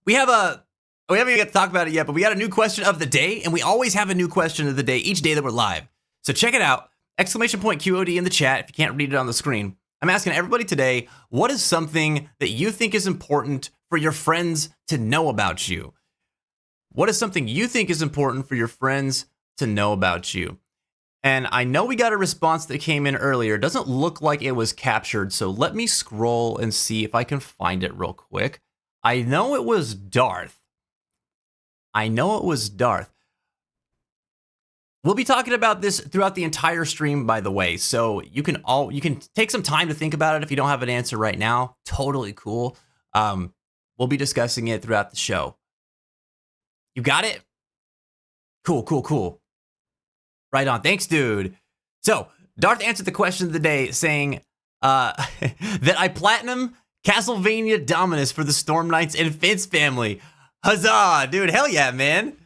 We haven't even got to talk about it yet, but we got a new question of the day, and we always have a new question of the day each day that we're live. So check it out. Exclamation point QOD in the chat if you can't read it on the screen. I'm asking everybody today, what is something that you think is important for your friends to know about you? What is something you think is important for your friends to know about you? And I know we got a response that came in earlier. It doesn't look like it was captured, so let me scroll and see if I can find it real quick. I know it was Darth. We'll be talking about this throughout the entire stream, by the way. So you can take some time to think about it if you don't have an answer right now. Totally cool. We'll be discussing it throughout the show. You got it? Cool. Right on. Thanks, dude. So Darth answered the question of the day saying that I platinum Castlevania Dominus for the Storm Knights and Fence family. Huzzah, dude. Hell yeah, man.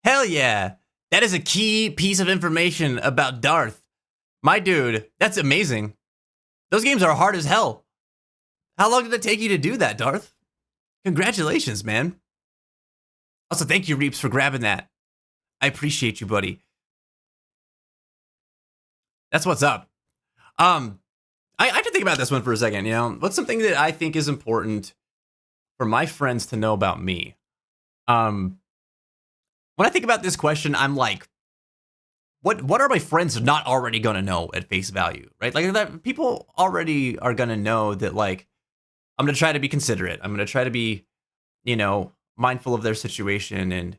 Hell yeah. That is a key piece of information about Darth. My dude, that's amazing. Those games are hard as hell. How long did it take you to do that, Darth? Congratulations, man. Also, thank you, Reaps, for grabbing that. I appreciate you, buddy. That's what's up. I have to think about this one for a second, you know? What's something that I think is important for my friends to know about me? When I think about this question, I'm like, what are my friends not already gonna know at face value, right? Like that people already are gonna know that, like, I'm gonna try to be considerate. I'm gonna try to be, you know, mindful of their situation and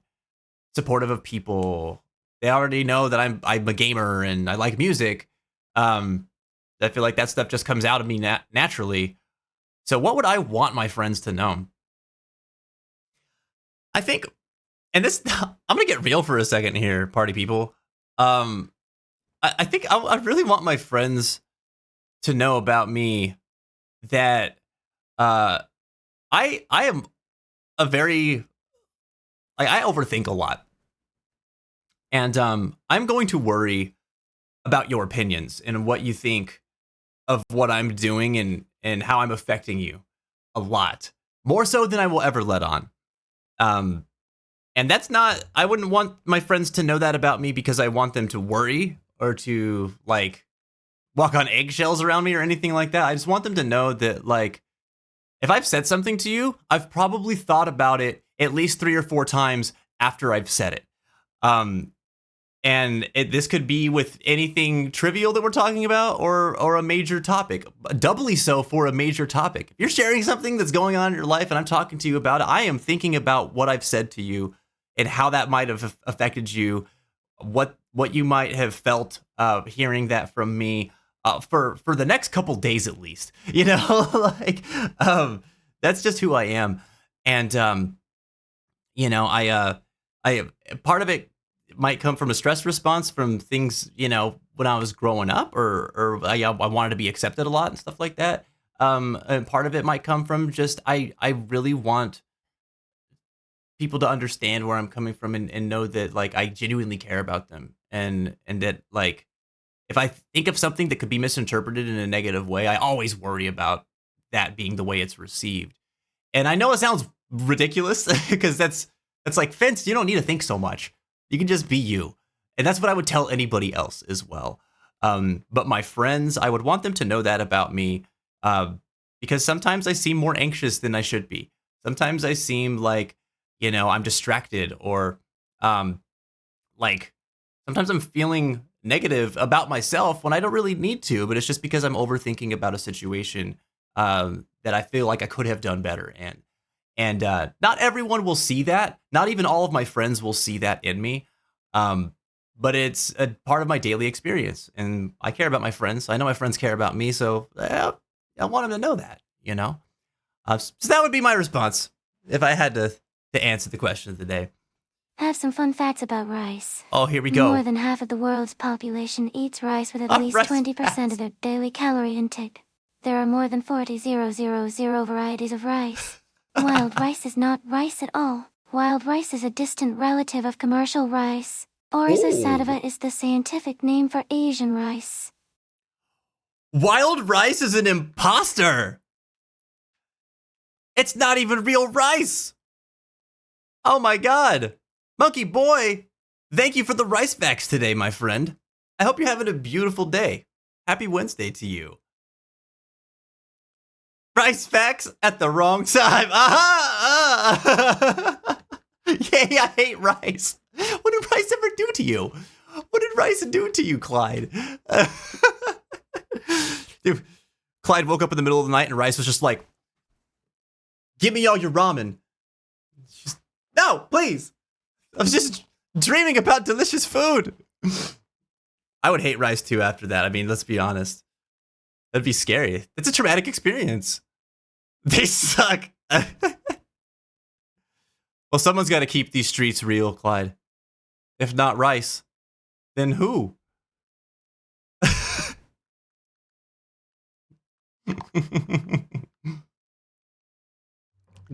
supportive of people. They already know that I'm a gamer and I like music. I feel like that stuff just comes out of me naturally. So what would I want my friends to know? I think, and this, I'm gonna get real for a second here, party people. I think I really want my friends to know about me that I am a very, I overthink a lot. And I'm going to worry about your opinions and what you think of what I'm doing and how I'm affecting you a lot. More so than I will ever let on. And that's not, I wouldn't want my friends to know that about me because I want them to worry or to, like, walk on eggshells around me or anything like that. I just want them to know that, like, if I've said something to you, I've probably thought about it at least 3 or 4 times after I've said it. And this could be with anything trivial that we're talking about or a major topic, doubly so for a major topic. If you're sharing something that's going on in your life and I'm talking to you about it, I am thinking about what I've said to you and how that might have affected you, what you might have felt hearing that from me for the next couple days at least, you know, like that's just who I am. And, you know, I part of it might come from a stress response from things, you know, when I was growing up or I wanted to be accepted a lot and stuff like that. And part of it might come from just, I really want people to understand where I'm coming from and know that, like, I genuinely care about them. And that, like, if I think of something that could be misinterpreted in a negative way, I always worry about that being the way it's received. And I know it sounds ridiculous because that's like, Fence, you don't need to think so much. You can just be you. And that's what I would tell anybody else as well. But my friends, I would want them to know that about me because sometimes I seem more anxious than I should be. Sometimes I seem like, you know, I'm distracted or like sometimes I'm feeling negative about myself when I don't really need to, but it's just because I'm overthinking about a situation that I feel like I could have done better in. And not everyone will see that. Not even all of my friends will see that in me. But it's a part of my daily experience. And I care about my friends. I know my friends care about me. So I want them to know that, you know? So that would be my response if I had to answer the question of the day. I have some fun facts about rice. Oh, here we go. More than half of the world's population eats rice with at least 20% of their daily calorie intake. There are more than 40,000 varieties of rice. Wild rice is not rice at all. Wild rice is a distant relative of commercial rice. Oryza sativa is the scientific name for Asian rice. Wild rice is an imposter. It's not even real rice. Oh my God. Monkey boy, thank you for the rice facts today, my friend. I hope you're having a beautiful day. Happy Wednesday to you. Rice facts at the wrong time. Aha! Yay, I hate rice. What did rice ever do to you? What did rice do to you, Clyde? Dude, Clyde woke up in the middle of the night and rice was just like, give me all your ramen. Just, no, please. I was just dreaming about delicious food. I would hate rice too after that. I mean, let's be honest. That'd be scary. It's a traumatic experience. They suck. Well, someone's got to keep these streets real, Clyde. If not rice, then who?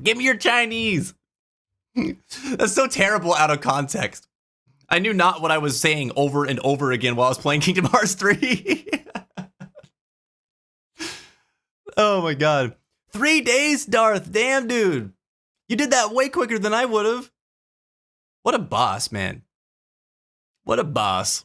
Give me your Chinese. That's so terrible out of context. I knew not what I was saying over and over again while I was playing Kingdom Hearts 3. Oh my God. 3 days, Darth. Damn, dude. You did that way quicker than I would have. What a boss, man. What a boss.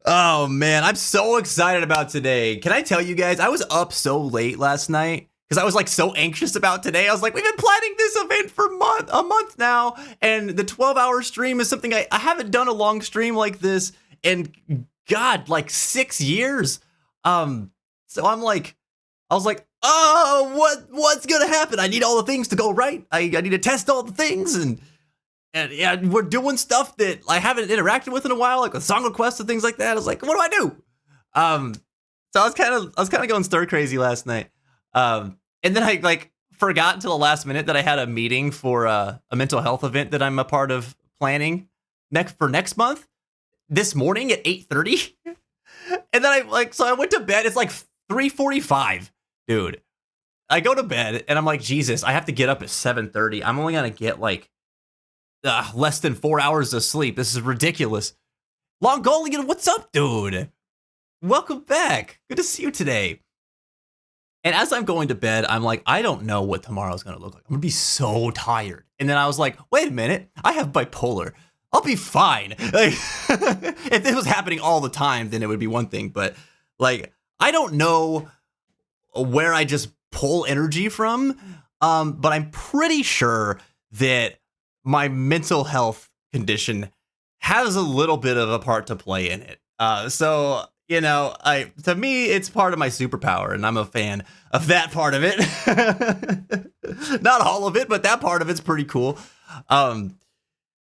Oh, man. I'm so excited about today. Can I tell you guys, I was up so late last night because I was like so anxious about today. I was like, we've been planning this event for a month now. And the 12-hour stream is something I haven't done a long stream like this. And God, like 6 years. So I'm like, I was like, oh, what's gonna happen? I need all the things to go right. I need to test all the things, and yeah, we're doing stuff that I haven't interacted with in a while, like with song requests and things like that. I was like, what do I do? So I was kind of going stir crazy last night. And then I like forgot until the last minute that I had a meeting for a mental health event that I'm a part of planning next month. This morning at 8:30. And then I went to bed. It's like 3:45, dude. I go to bed and I'm like, Jesus, I have to get up at 7:30. I'm only gonna get like less than 4 hours of sleep. This is ridiculous. Longolian, what's up, dude? Welcome back. Good to see you today. And as I'm going to bed, I'm like, I don't know what tomorrow's gonna look like. I'm gonna be so tired. And then I was like, wait a minute, I have bipolar. I'll be fine. Like, if it was happening all the time, then it would be one thing. But like, I don't know where I just pull energy from. But I'm pretty sure that my mental health condition has a little bit of a part to play in it. So, you know, to me, it's part of my superpower, and I'm a fan of that part of it. Not all of it, but that part of it's pretty cool.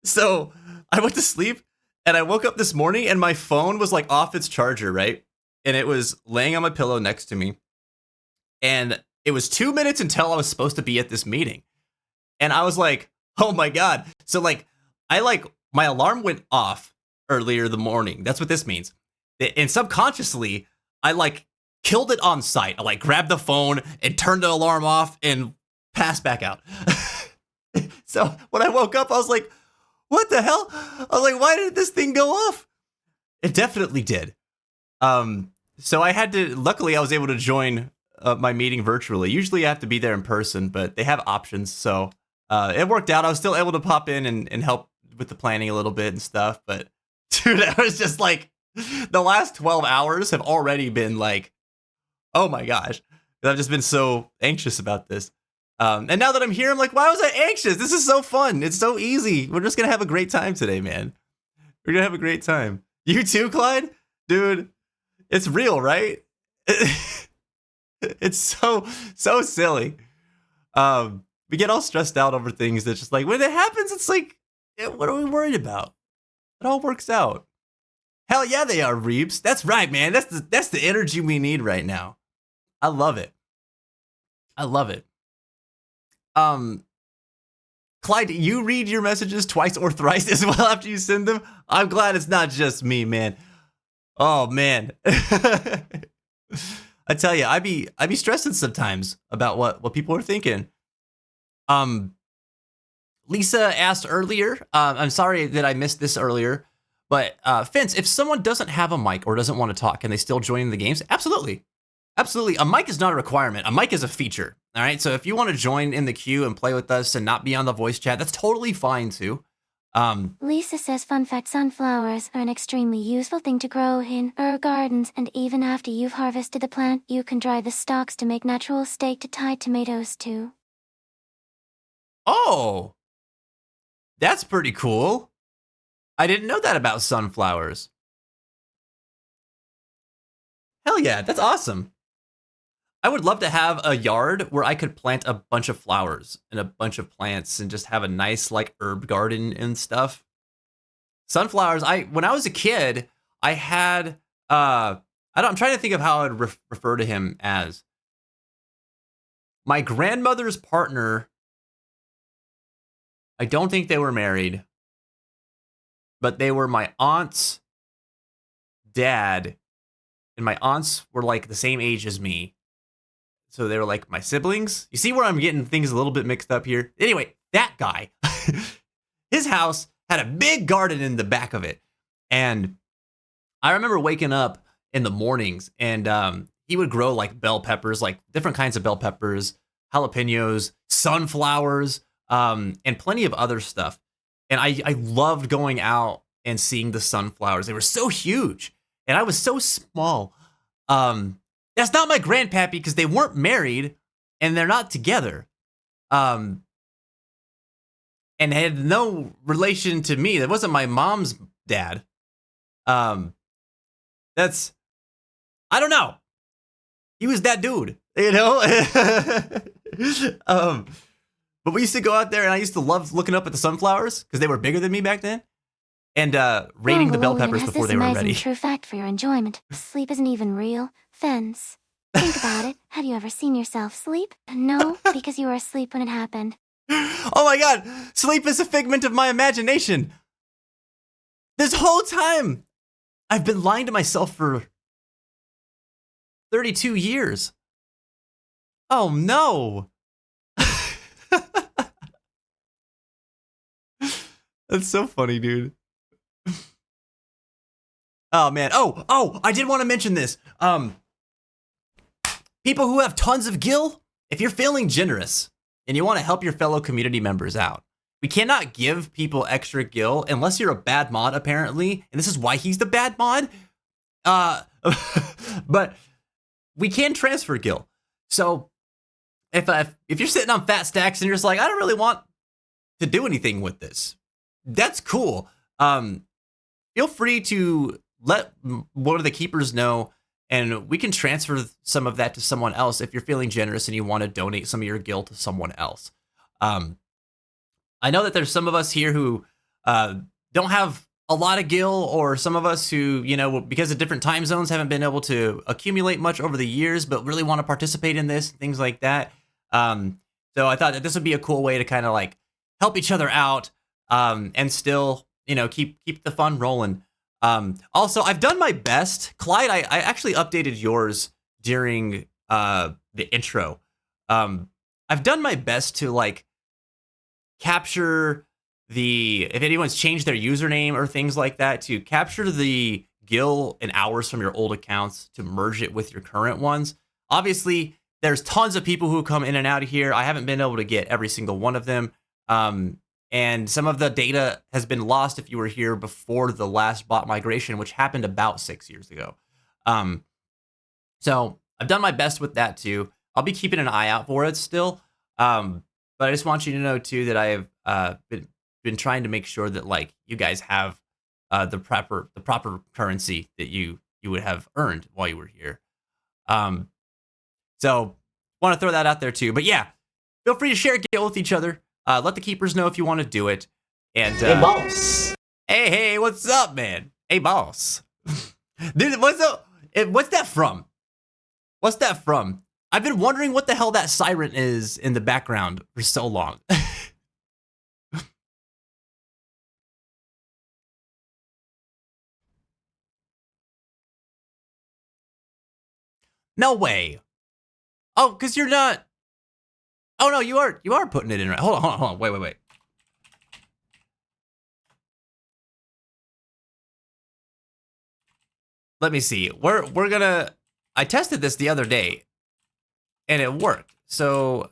So I went to sleep and I woke up this morning and my phone was like off its charger, right? And it was laying on my pillow next to me. And it was 2 minutes until I was supposed to be at this meeting. And I was like, oh my God. So like, my alarm went off earlier in the morning. That's what this means. And subconsciously, I like killed it on sight. I like grabbed the phone and turned the alarm off and passed back out. So when I woke up, I was like, what the hell? I was like, why did this thing go off? It definitely did. So I had to, luckily I was able to join my meeting virtually. Usually I have to be there in person, but they have options. So it worked out. I was still able to pop in and help with the planning a little bit and stuff. But dude, I was just like, the last 12 hours have already been like, oh my gosh. I've just been so anxious about this. And now that I'm here, I'm like, why was I anxious? This is so fun. It's so easy. We're just going to have a great time today, man. We're going to have a great time. You too, Clyde? Dude, it's real, right? It's so silly. We get all stressed out over things that's just like, when it happens, it's like, what are we worried about? It all works out. Hell yeah, they are, Reeps. That's right, man. That's the energy we need right now. I love it. I love it. Clyde, you read your messages twice or thrice as well after you send them. I'm glad it's not just me, man. Oh man. I tell you, I be stressing sometimes about what people are thinking. Lisa asked earlier, I'm sorry that I missed this earlier, but Fence, if someone doesn't have a mic or doesn't want to talk, can they still join the games? Absolutely. Absolutely. A mic is not a requirement. A mic is a feature. All right, so if you want to join in the queue and play with us and not be on the voice chat, that's totally fine too. Lisa says, fun fact, sunflowers are an extremely useful thing to grow in our gardens, and even after you've harvested the plant, you can dry the stalks to make natural steak to tie tomatoes to. Oh, that's pretty cool. I didn't know that about sunflowers. Hell yeah, that's awesome. I would love to have a yard where I could plant a bunch of flowers and a bunch of plants and just have a nice like herb garden and stuff. Sunflowers, when I was a kid, I had I'm trying to think of how I'd refer to him as. My grandmother's partner, I don't think they were married, but they were my aunt's dad, and my aunts were like the same age as me. So they were like my siblings. You see where I'm getting things a little bit mixed up here? Anyway, that guy, his house had a big garden in the back of it. And I remember waking up in the mornings and he would grow like bell peppers, like different kinds of bell peppers, jalapenos, sunflowers, and plenty of other stuff. And I loved going out and seeing the sunflowers. They were so huge and I was so small. That's not my grandpappy because they weren't married and they're not together. And had no relation to me. That wasn't my mom's dad. I don't know. He was that dude, you know? But we used to go out there and I used to love looking up at the sunflowers because they were bigger than me back then. And rating the bell peppers before they were ready. True fact for your enjoyment. Sleep isn't even real. Fence. Think about it. Have you ever seen yourself sleep? No, because you were asleep when it happened. Oh my god, sleep is a figment of my imagination. This whole time, I've been lying to myself for 32 years. Oh no. That's so funny, dude. Oh man. Oh, I did want to mention this. People who have tons of gil, if you're feeling generous and you want to help your fellow community members out, we cannot give people extra gil unless you're a bad mod, apparently. And this is why he's the bad mod. But we can transfer gil. So if you're sitting on fat stacks and you're just like, I don't really want to do anything with this, that's cool. Feel free to let one of the keepers know, and we can transfer some of that to someone else if you're feeling generous and you want to donate some of your gil to someone else. I know that there's some of us here who don't have a lot of gil, or some of us who, you know, because of different time zones, haven't been able to accumulate much over the years, but really want to participate in this, things like that. So I thought that this would be a cool way to kind of like help each other out, and still, you know, keep the fun rolling. Also, I've done my best. Clyde, I actually updated yours during the intro. I've done my best to like capture if anyone's changed their username or things like that, to capture the gil and hours from your old accounts to merge it with your current ones. Obviously, there's tons of people who come in and out of here. I haven't been able to get every single one of them. And some of the data has been lost if you were here before the last bot migration, which happened about 6 years ago. So I've done my best with that too. I'll be keeping an eye out for it still. But I just want you to know too that I have been trying to make sure that like you guys have the proper currency that you would have earned while you were here. So want to throw that out there too. But yeah, feel free to share gil with each other. Let the keepers know if you want to do it. And hey, boss. Hey, what's up, man? Hey, boss. Dude, what's that from? What's that from? I've been wondering what the hell that siren is in the background for so long. No way. Oh, because you're not. Oh no, you are putting it in right. Hold on. Wait. Let me see. We're gonna. I tested this the other day, and it worked. So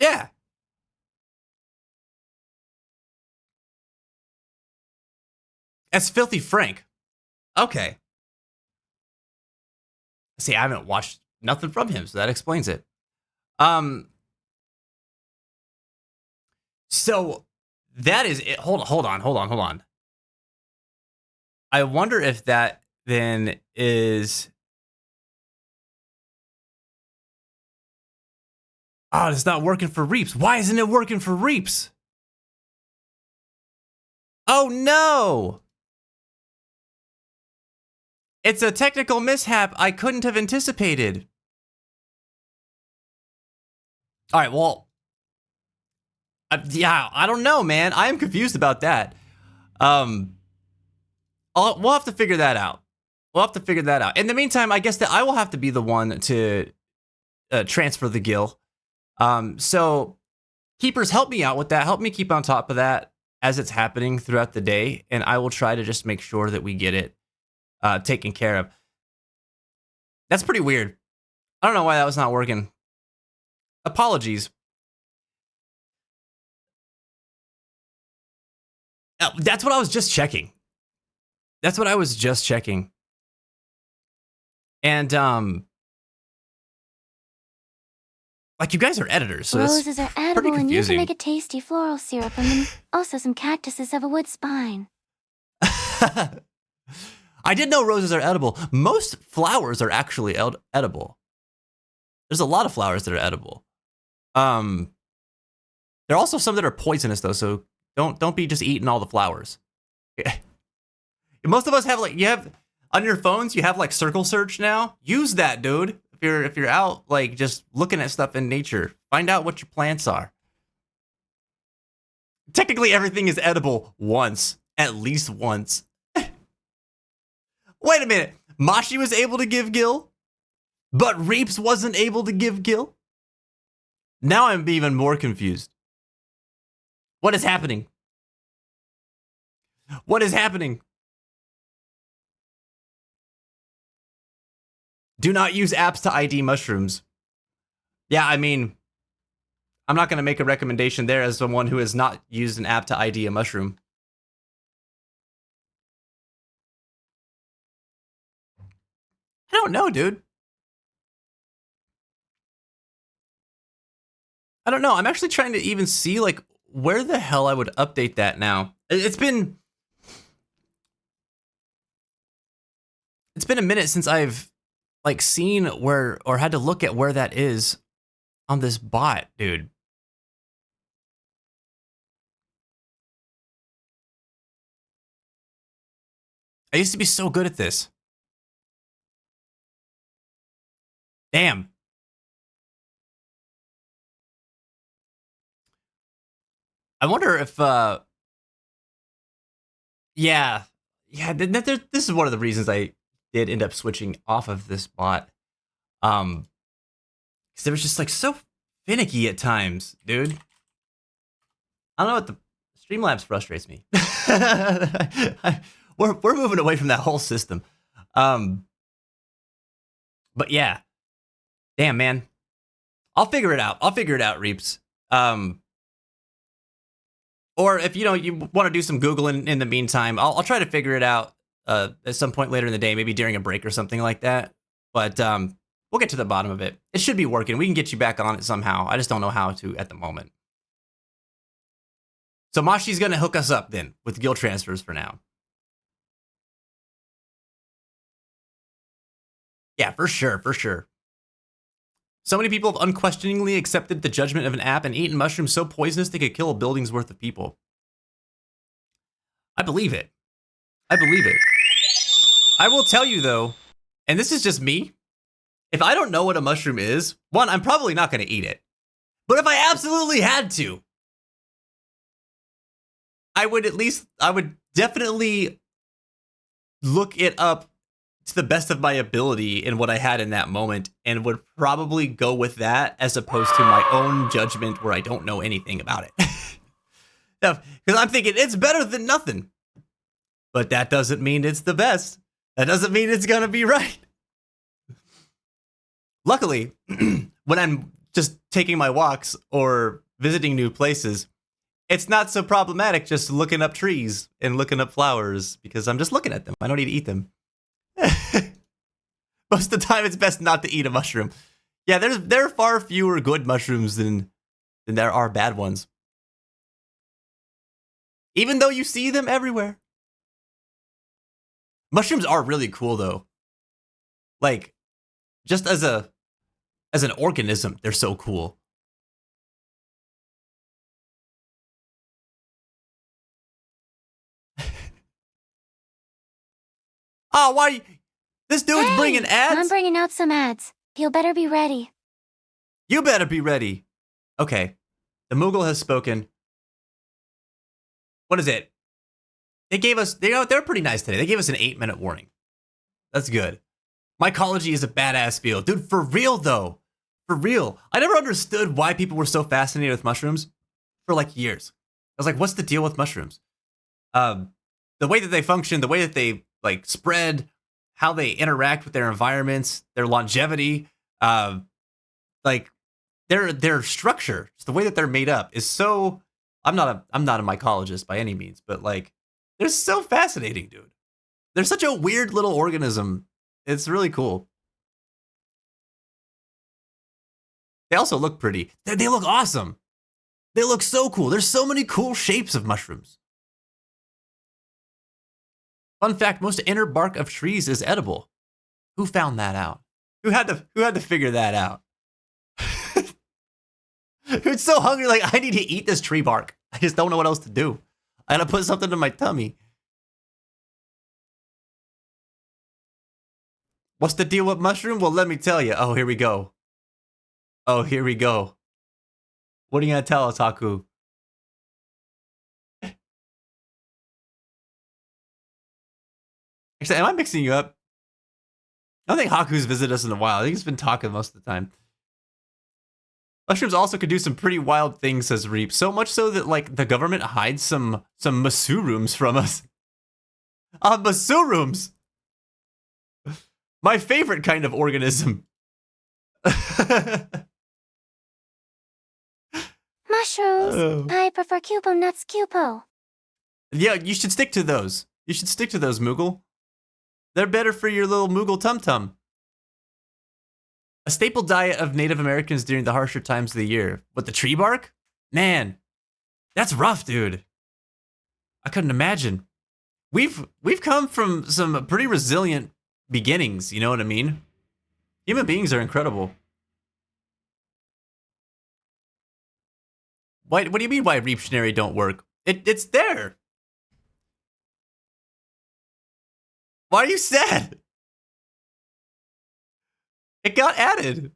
yeah. That's Filthy Frank. Okay. See, I haven't watched nothing from him, so that explains it. So that is it. Hold on. I wonder if that then is. Oh, it's not working for Reaps. Why isn't it working for Reaps? Oh no! It's a technical mishap I couldn't have anticipated. All right, well, yeah, I don't know, man. I am confused about that. We'll have to figure that out. In the meantime, I guess that I will have to be the one to transfer the gill. So keepers, help me out with that. Help me keep on top of that as it's happening throughout the day, and I will try to just make sure that we get it taken care of. That's pretty weird. I don't know why that was not working. Apologies. That's what I was just checking. And like, you guys are editors, so roses are edible, and you can make a tasty floral syrup from them. Also, some cactuses have a wood spine. I did know roses are edible. Most flowers are actually edible. There's a lot of flowers that are edible. There are also some that are poisonous though, so don't be just eating all the flowers. Most of us have, like, you have on your phones, you have like circle search now. Use that, dude. If you're out, like, just looking at stuff in nature, find out what your plants are. Technically, everything is edible once, at least once. Wait a minute. Mashi was able to give Gil, but Reaps wasn't able to give Gil? Now I'm even more confused. What is happening? What is happening? Do not use apps to ID mushrooms. Yeah, I mean, I'm not going to make a recommendation there as someone who has not used an app to ID a mushroom. I don't know, dude. I don't know. I'm actually trying to even see, like, where the hell I would update that now. It's been a minute since I've, like, seen where, or had to look at where that is on this bot, dude. I used to be so good at this. Damn. I wonder if, yeah, this is one of the reasons I did end up switching off of this bot. Because it was just, like, so finicky at times, dude. I don't know what the Streamlabs frustrates me. We're moving away from that whole system. But yeah, damn, man. I'll figure it out, Reaps. Or if you want to do some Googling in the meantime, I'll try to figure it out at some point later in the day, maybe during a break or something like that. But we'll get to the bottom of it. It should be working. We can get you back on it somehow. I just don't know how to at the moment. So Mashi's going to hook us up then with guild transfers for now. Yeah, for sure. So many people have unquestioningly accepted the judgment of an app and eaten mushrooms so poisonous they could kill a building's worth of people. I believe it. I will tell you, though, and this is just me, if I don't know what a mushroom is, one, I'm probably not going to eat it. But if I absolutely had to, I would definitely look it up to the best of my ability in what I had in that moment, and would probably go with that as opposed to my own judgment where I don't know anything about it. Because I'm thinking it's better than nothing. But that doesn't mean it's the best. That doesn't mean it's going to be right. Luckily, when I'm just taking my walks or visiting new places, it's not so problematic just looking up trees and looking up flowers because I'm just looking at them. I don't need to eat them. Most of the time, it's best not to eat a mushroom. Yeah, there are far fewer good mushrooms than there are bad ones. Even though you see them everywhere. Mushrooms are really cool though. Like, just as an organism, they're so cool. Oh, why? This dude's bringing ads? I'm bringing out some ads. You better be ready. You better be ready. Okay. The Moogle has spoken. What is it? They gave us, they're pretty nice today. They gave us an 8-minute warning. That's good. Mycology is a badass field. Dude, for real though. For real. I never understood why people were so fascinated with mushrooms for like years. I was like, what's the deal with mushrooms? The way that they function, the way that they like spread, how they interact with their environments, their longevity, like their structure, just the way that they're made up is so. I'm not a mycologist by any means, but like they're so fascinating, dude. They're such a weird little organism. It's really cool. They also look pretty. They look awesome. They look so cool. There's so many cool shapes of mushrooms. Fun fact, most inner bark of trees is edible. Who found that out? Who had to figure that out? Who's so hungry, like, I need to eat this tree bark. I just don't know what else to do. I gotta put something in my tummy. What's the deal with mushroom? Well, let me tell you. Oh, here we go. Oh, here we go. What are you gonna tell us, Haku? Actually, am I mixing you up? I don't think Haku's visited us in a while. I think he's been talking most of the time. Mushrooms also could do some pretty wild things, says Reap. So much so that, like, the government hides some Masurooms from us. Masurooms! My favorite kind of organism. Mushrooms. Oh. I prefer Cupo nuts, Cupo. Yeah, you should stick to those. You should stick to those, Moogle. They're better for your little Moogle tum-tum. A staple diet of Native Americans during the harsher times of the year. What, the tree bark? Man, that's rough, dude. I couldn't imagine. We've come from some pretty resilient beginnings, you know what I mean? Human beings are incredible. What do you mean why Reaptionary don't work? It's there. Why are you sad? It got added.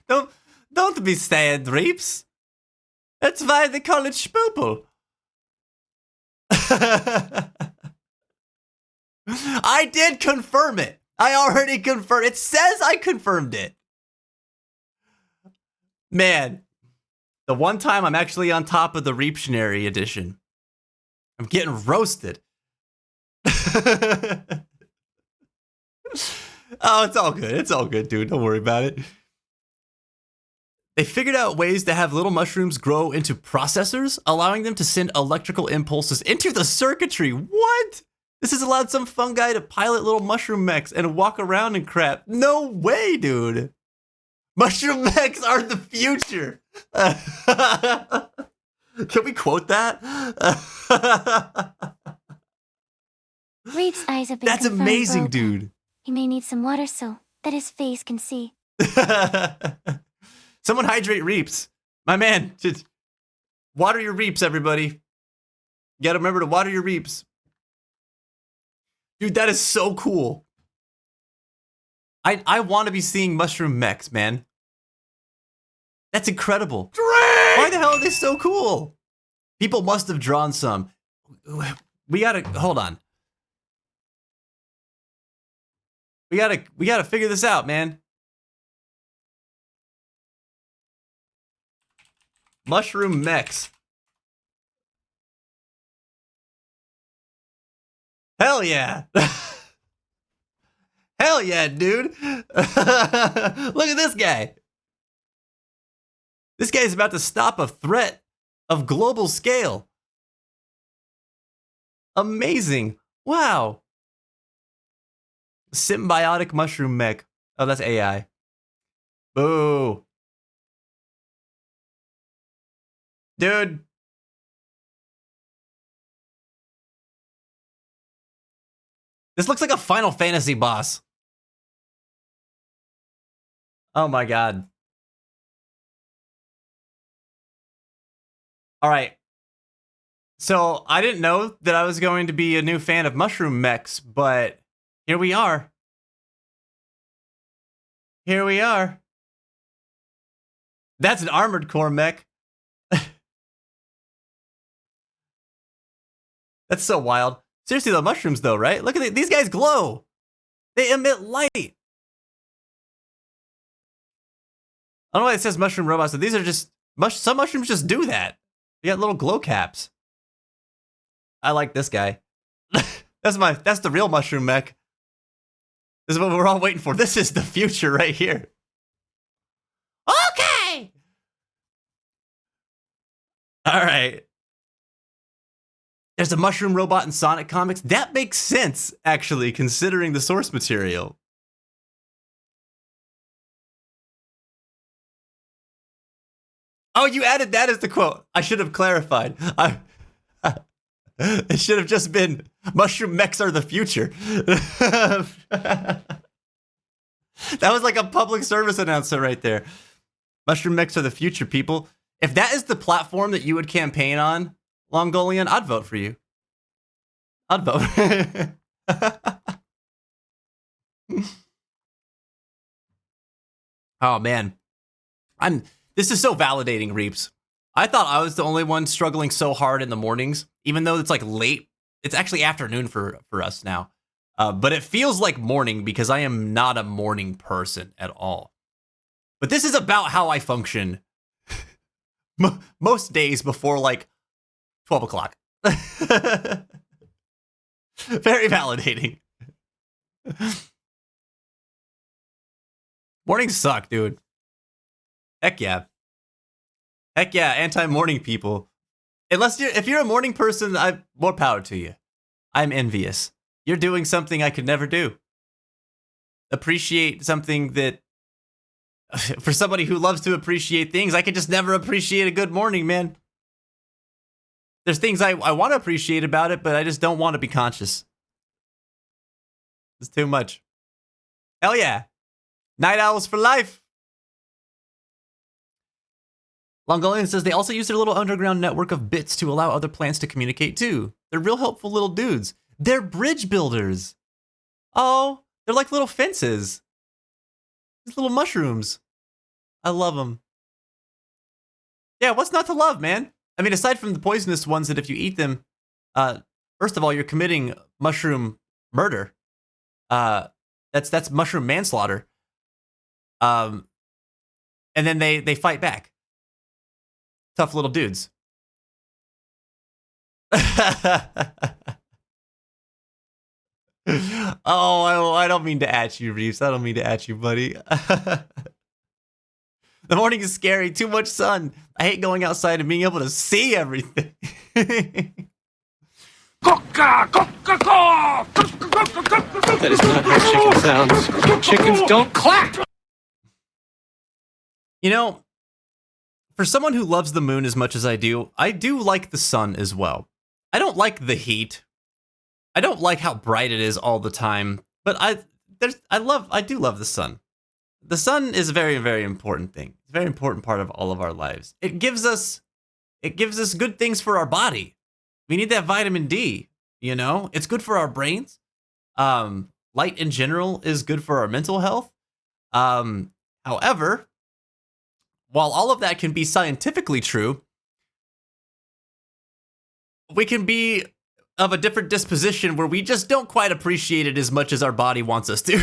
Don't be sad, Reaps. That's why they call it Spoople. I did confirm it. I already confirmed. It says I confirmed it. Man, the one time I'm actually on top of the Reaptionary edition. I'm getting roasted. Oh, it's all good. It's all good, dude. Don't worry about it. They figured out ways to have little mushrooms grow into processors, allowing them to send electrical impulses into the circuitry. What? This has allowed some fungi to pilot little mushroom mechs and walk around and crap. No way, dude. Mushroom mechs are the future. Can we quote that? Reed's eyes have been That's confirmed amazing, broken. dude. He may need some water so that his face can see. Someone hydrate Reaps. My man, just water your Reaps, everybody. You gotta remember to water your Reaps. Dude, that is so cool. I want to be seeing mushroom mechs, man. That's incredible. Why the hell are they so cool? People must have drawn some. We gotta, hold on. We gotta figure this out, man. Mushroom mechs. Hell yeah. Hell yeah, dude. Look at this guy. This guy's about to stop a threat of global scale. Amazing. Wow. Symbiotic mushroom mech. Oh, that's AI. Boo. Dude. This looks like a Final Fantasy boss. Oh my god. All right. So I didn't know that I was going to be a new fan of mushroom mechs, but here we are. Here we are. That's an Armored Core mech. That's so wild. Seriously, the mushrooms though, right? Look at it. These guys glow. They emit light. I don't know why it says mushroom robots, but these are just some mushrooms just do that. You got little glow caps. I like this guy. That's the real mushroom mech. This is what we're all waiting for. This is the future right here. Okay. All right. There's a mushroom robot in Sonic comics. That makes sense, actually, considering the source material. Oh, you added that as the quote. I should have clarified. It should have just been mushroom mechs are the future. That was like a public service announcement right there. Mushroom mechs are the future, people. If that is the platform that you would campaign on, Longolian, I'd vote for you. I'd vote. Oh man. This is so validating, Reaps. I thought I was the only one struggling so hard in the mornings, even though it's like late. It's actually afternoon for us now. But it feels like morning because I am not a morning person at all. But this is about how I function most days before like 12 o'clock. Very validating. Mornings suck, dude. Heck yeah. Heck yeah, anti-morning people. If you're a morning person, more power to you. I'm envious. You're doing something I could never do. Appreciate something that, for somebody who loves to appreciate things, I could just never appreciate a good morning, man. There's things I want to appreciate about it, but I just don't want to be conscious. It's too much. Hell yeah. Night owls for life. Longolian says they also use their little underground network of bits to allow other plants to communicate too. They're real helpful little dudes. They're bridge builders. Oh, they're like little fences. These little mushrooms. I love them. Yeah, what's not to love, man? I mean, aside from the poisonous ones that if you eat them, first of all, you're committing mushroom murder. That's mushroom manslaughter. And then they fight back. Tough little dudes. Oh, I don't mean to at you, Reeves. I don't mean to at you, buddy. The morning is scary. Too much sun. I hate going outside and being able to see everything. That is not how chicken sounds. Chickens don't clack! You know, for someone who loves the moon as much as I do like the sun as well. I don't like the heat. I don't like how bright it is all the time, but I do love the sun. The sun is a very, very important thing. It's a very important part of all of our lives. It gives us good things for our body. We need that vitamin D, you know? It's good for our brains. Light in general is good for our mental health. However, while all of that can be scientifically true, we can be of a different disposition where we just don't quite appreciate it as much as our body wants us to.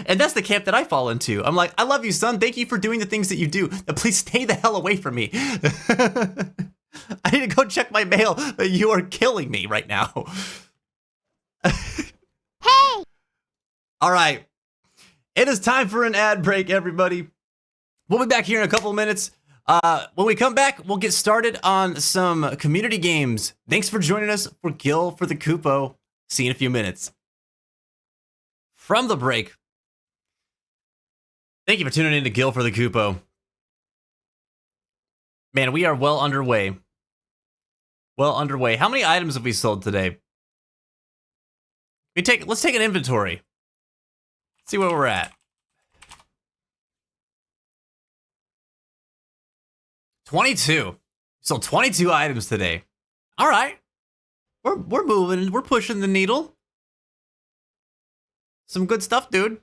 And that's the camp that I fall into. I'm like, I love you, son. Thank you for doing the things that you do. But please stay the hell away from me. I need to go check my mail, but you are killing me right now. Hey! All right. It is time for an ad break, everybody. We'll be back here in a couple of minutes. When we come back, we'll get started on some community games. Thanks for joining us for Gil for the Kupo. See you in a few minutes. From the break, thank you for tuning in to Gil for the Kupo. Man, we are well underway. Well underway. How many items have we sold today? Let's take an inventory. See where we're at. 22. Sold 22 items today. All right. We're moving. We're pushing the needle. Some good stuff, dude.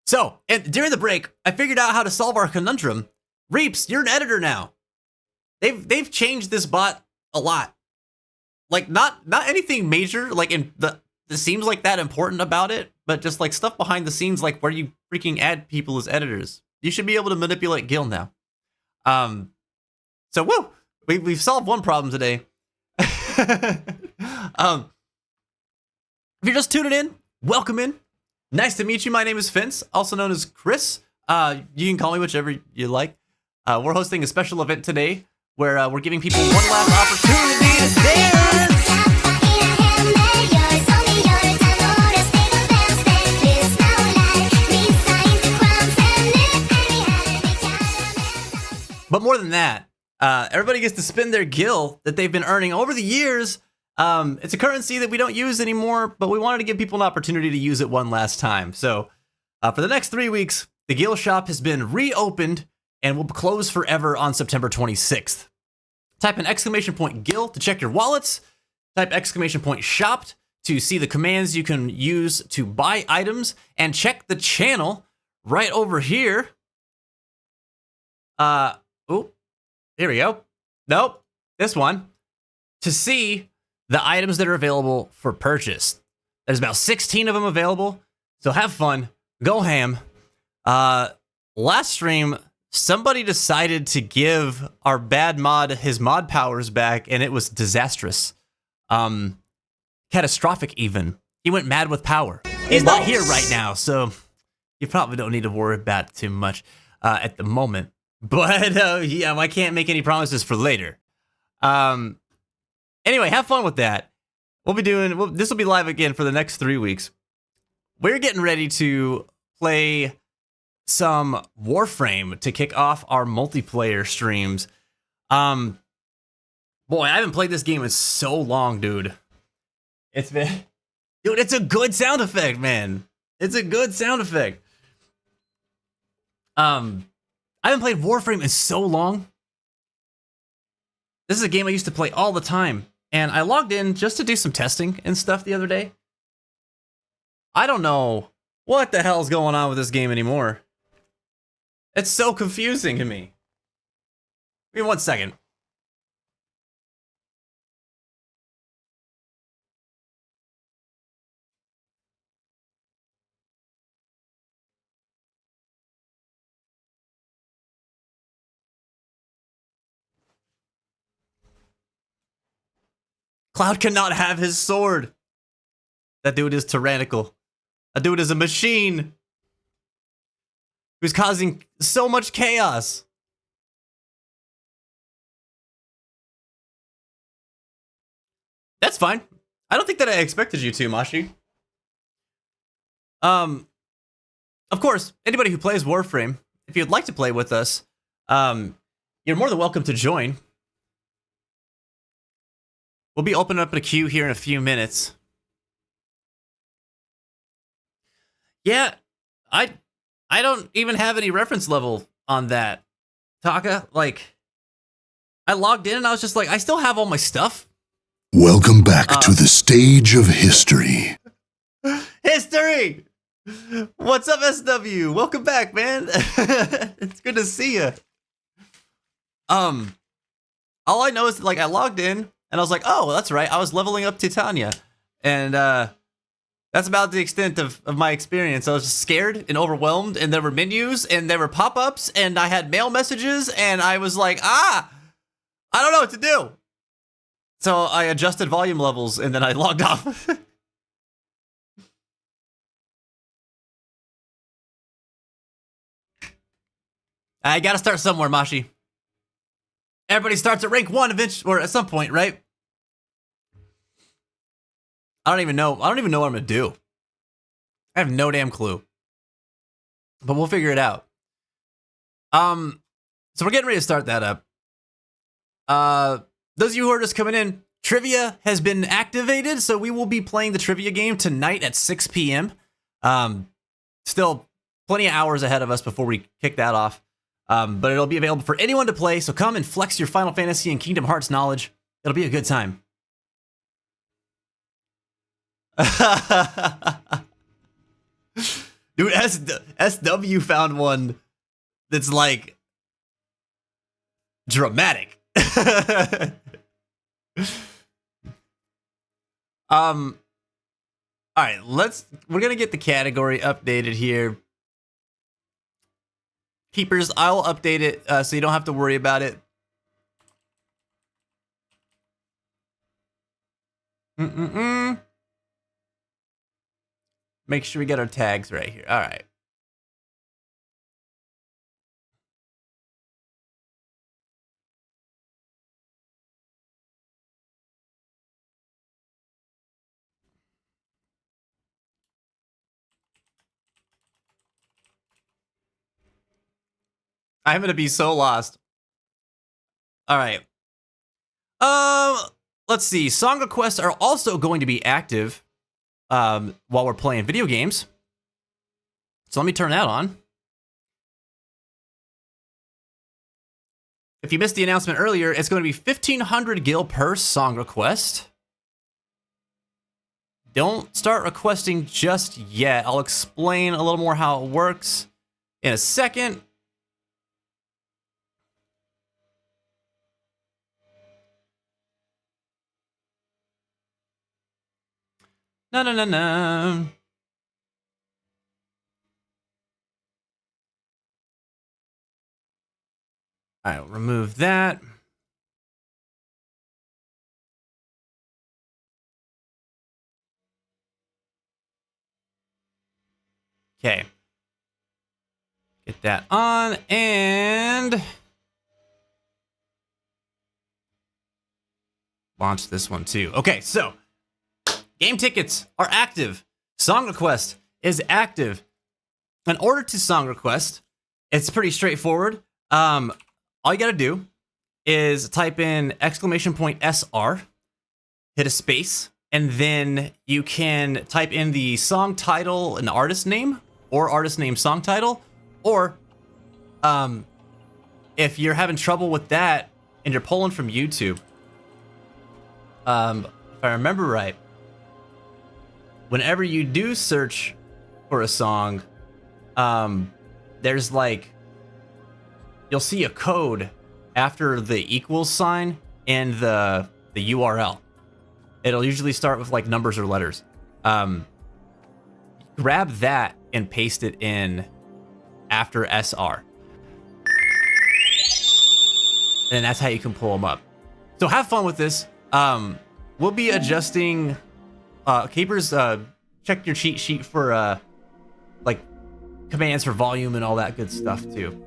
So, and during the break, I figured out how to solve our conundrum. Reaps, you're an editor now. They've changed this bot a lot. Like not anything major, like in the seems like that important about it, but just like stuff behind the scenes, like where you freaking add people as editors. You should be able to manipulate Gil now. So woo, we've solved one problem today. If you're just tuning in, welcome in. Nice to meet you. My name is Vince, also known as Chris. You can call me whichever you like. We're hosting a special event today where we're giving people one last opportunity to dance. But more than that, everybody gets to spend their gil that they've been earning over the years. It's a currency that we don't use anymore, but we wanted to give people an opportunity to use it one last time. So for the next 3 weeks, the Gil shop has been reopened and will close forever on September 26th. Type an exclamation point Gil to check your wallets. Type exclamation point shopped to see the commands you can use to buy items, and check the channel right over here. Oh, here we go. Nope, this one, to see the items that are available for purchase. There's about 16 of them available, so have fun, go ham. Last stream, somebody decided to give our bad mod his mod powers back, and it was disastrous. Catastrophic even. He went mad with power. He's not here right now, so you probably don't need to worry about it too much at the moment. But yeah, I can't make any promises for later. Anyway, have fun with that. We'll be doing, this will be live again for the next 3 weeks. We're getting ready to play some Warframe to kick off our multiplayer streams. Boy, I haven't played this game in so long, dude. It's a good sound effect, man. It's a good sound effect. I haven't played Warframe in so long. This is a game I used to play all the time, and I logged in just to do some testing and stuff the other day. I don't know what the hell's going on with this game anymore. It's so confusing to me. Give me 1 second. Cloud cannot have his sword. That dude is tyrannical. That dude is a machine who's causing so much chaos. That's fine. I don't think that I expected you to, Mashi. Of course, anybody who plays Warframe, if you'd like to play with us, you're more than welcome to join. We'll be opening up a queue here in a few minutes. Yeah, I don't even have any reference level on that. Taka, like, I logged in and I was just like, I still have all my stuff. Welcome back to the stage of history. History! What's up, SW? Welcome back, man. It's good to see you. All I know is that, like, I logged in and I was like, oh, well, that's right. I was leveling up Titania. And That's about the extent of my experience. I was just scared and overwhelmed, and there were menus, and there were pop-ups, and I had mail messages, and I was like, I don't know what to do. So I adjusted volume levels, and then I logged off. I gotta start somewhere, Mashi. Everybody starts at rank 1 eventually, or at some point, right? I don't even know what I'm gonna do. I have no damn clue. But we'll figure it out. So we're getting ready to start that up. Those of you who are just coming in, trivia has been activated, so we will be playing the trivia game tonight at 6 p.m. Still plenty of hours ahead of us before we kick that off. But it'll be available for anyone to play, so come and flex your Final Fantasy and Kingdom Hearts knowledge. It'll be a good time. Dude, SW found one that's like dramatic. All right, we're gonna get the category updated here. Keepers, I'll update it so you don't have to worry about it. Make sure we get our tags right here. All right. I'm gonna be so lost. All right. Let's see. Song requests are also going to be active while we're playing video games. So let me turn that on. If you missed the announcement earlier, it's going to be 1,500 gil per song request. Don't start requesting just yet. I'll explain a little more how it works in a second. No. All right, remove that. Okay. Get that on and launch this one too. Okay, so game tickets are active. Song request is active. In order to song request, it's pretty straightforward. All you gotta do is type in !SR, hit a space, and then you can type in the song title and artist name, or artist name song title, or if you're having trouble with that and you're pulling from YouTube, if I remember right, whenever you do search for a song, there's like, you'll see a code after the equals sign and the URL. It'll usually start with like numbers or letters. Grab that and paste it in after SR. And that's how you can pull them up. So have fun with this. We'll be adjusting, Capers, check your cheat sheet for like commands for volume and all that good stuff too.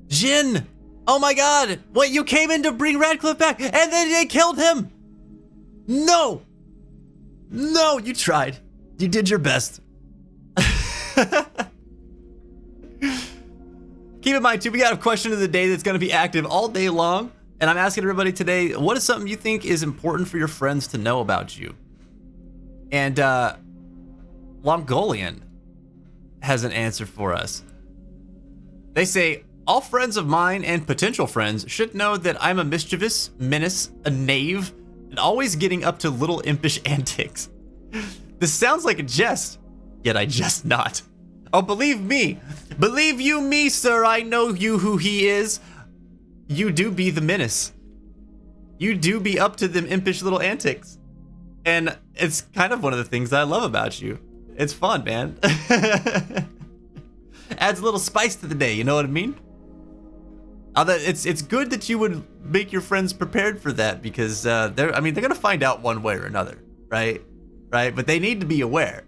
Jin! Oh my god! Wait, you came in to bring Radcliffe back, and then they killed him! No! No, you tried. You did your best. Keep in mind, too, we got a question of the day that's going to be active all day long, and I'm asking everybody today, what is something you think is important for your friends to know about you? And, Longolian has an answer for us. They say, all friends of mine and potential friends should know that I'm a mischievous menace, a knave, and always getting up to little impish antics. This sounds like a jest, yet I jest not. Oh, believe me. Believe you me, sir, I know you who he is. You do be the menace. you do be up to them impish little antics. And it's kind of one of the things that I love about you. It's fun, man. Adds a little spice to the day, you know what I mean? It's good that you would make your friends prepared for that, because they're gonna find out one way or another, right? Right? But they need to be aware.